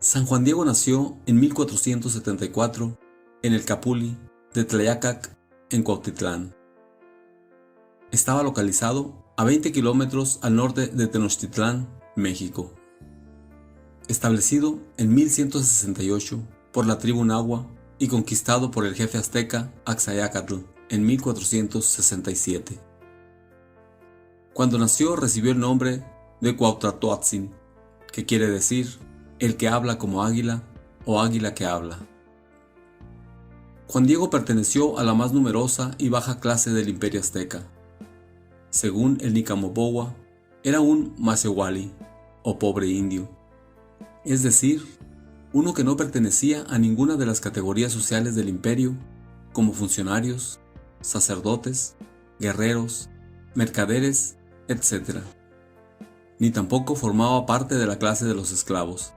San Juan Diego nació en 1474 en el Capuli de Tlayacac, en Cuautitlán. Estaba localizado a 20 kilómetros al norte de Tenochtitlán, México. Establecido en 1168 por la tribu Nahua y conquistado por el jefe azteca Axayácatl en 1467. Cuando nació recibió el nombre de Cuauhtlatoatzin, que quiere decir el que habla como águila o águila que habla. Juan Diego perteneció a la más numerosa y baja clase del imperio azteca. Según el Nicamobowa, era un Masewali o pobre indio, es decir, uno que no pertenecía a ninguna de las categorías sociales del imperio, como funcionarios, sacerdotes, guerreros, mercaderes, etc. Ni tampoco formaba parte de la clase de los esclavos.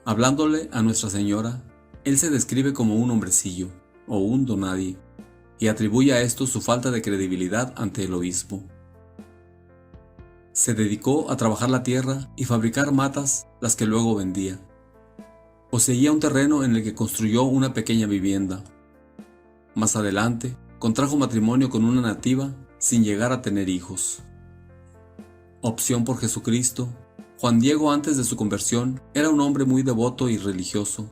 Hablándole a Nuestra Señora, él se describe como un hombrecillo o un donadie y atribuye a esto su falta de credibilidad ante el obispo. Se dedicó a trabajar la tierra y fabricar matas, las que luego vendía. Poseía un terreno en el que construyó una pequeña vivienda. Más adelante, contrajo matrimonio con una nativa sin llegar a tener hijos. Opción por Jesucristo, Juan Diego antes de su conversión era un hombre muy devoto y religioso,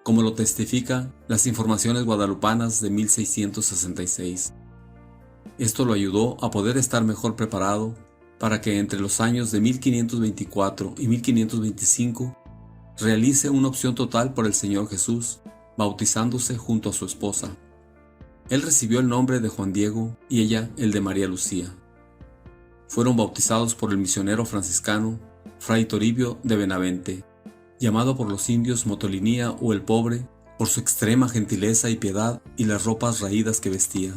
como lo testifican las informaciones guadalupanas de 1666. Esto lo ayudó a poder estar mejor preparado para que entre los años de 1524 y 1525 realice una opción total por el Señor Jesús, bautizándose junto a su esposa. Él recibió el nombre de Juan Diego y ella el de María Lucía. Fueron bautizados por el misionero franciscano Fray Toribio de Benavente, llamado por los indios Motolinía o el Pobre por su extrema gentileza y piedad y las ropas raídas que vestía.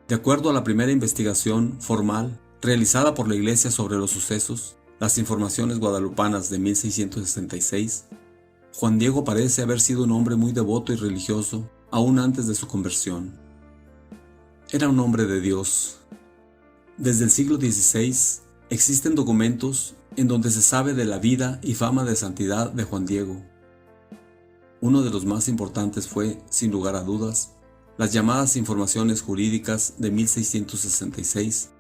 De acuerdo a la primera investigación formal realizada por la Iglesia sobre los sucesos, las informaciones guadalupanas de 1666, Juan Diego parece haber sido un hombre muy devoto y religioso aún antes de su conversión. Era un hombre de Dios. Desde el siglo XVI existen documentos en donde se sabe de la vida y fama de santidad de Juan Diego. Uno de los más importantes fue, sin lugar a dudas, las llamadas Informaciones Jurídicas de 1666,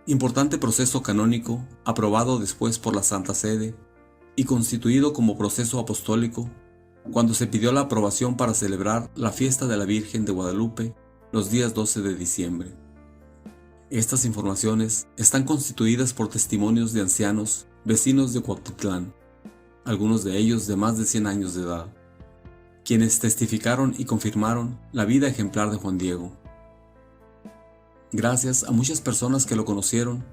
importante proceso canónico aprobado después por la Santa Sede y constituido como proceso apostólico cuando se pidió la aprobación para celebrar la fiesta de la Virgen de Guadalupe los días 12 de diciembre. Estas informaciones están constituidas por testimonios de ancianos vecinos de Cuautitlán, algunos de ellos de más de 100 años de edad, quienes testificaron y confirmaron la vida ejemplar de Juan Diego. Gracias a muchas personas que lo conocieron,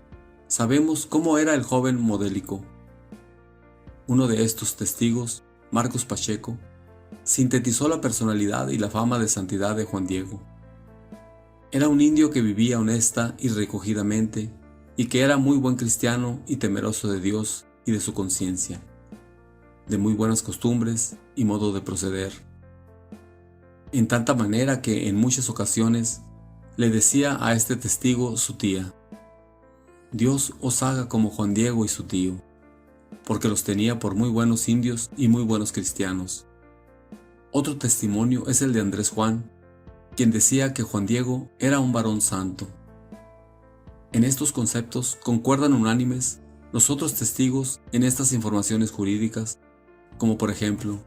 sabemos cómo era el joven modélico. Uno de estos testigos, Marcos Pacheco, sintetizó la personalidad y la fama de santidad de Juan Diego. Era un indio que vivía honesta y recogidamente y que era muy buen cristiano y temeroso de Dios y de su conciencia, de muy buenas costumbres y modo de proceder. En tanta manera que en muchas ocasiones le decía a este testigo su tía: Dios os haga como Juan Diego y su tío, porque los tenía por muy buenos indios y muy buenos cristianos. Otro testimonio es el de Andrés Juan, quien decía que Juan Diego era un varón santo. En estos conceptos concuerdan unánimes los otros testigos en estas informaciones jurídicas, como por ejemplo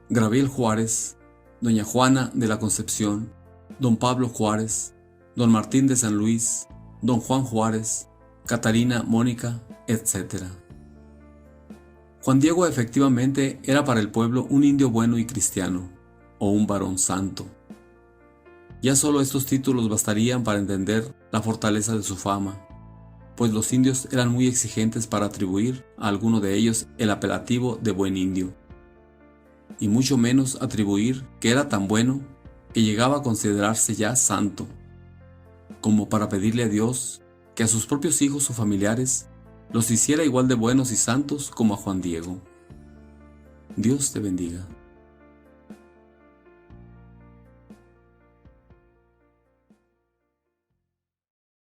Gabriel Juárez, doña Juana de la Concepción, don Pablo Juárez, don Martín de San Luis, don Juan Juárez, Catarina Mónica, etc. Juan Diego efectivamente era para el pueblo un indio bueno y cristiano, o un varón santo. Ya solo estos títulos bastarían para entender la fortaleza de su fama, pues los indios eran muy exigentes para atribuir a alguno de ellos el apelativo de buen indio, y mucho menos atribuir que era tan bueno que llegaba a considerarse ya santo, como para pedirle a Dios que a sus propios hijos o familiares los hiciera igual de buenos y santos como a Juan Diego. Dios te bendiga.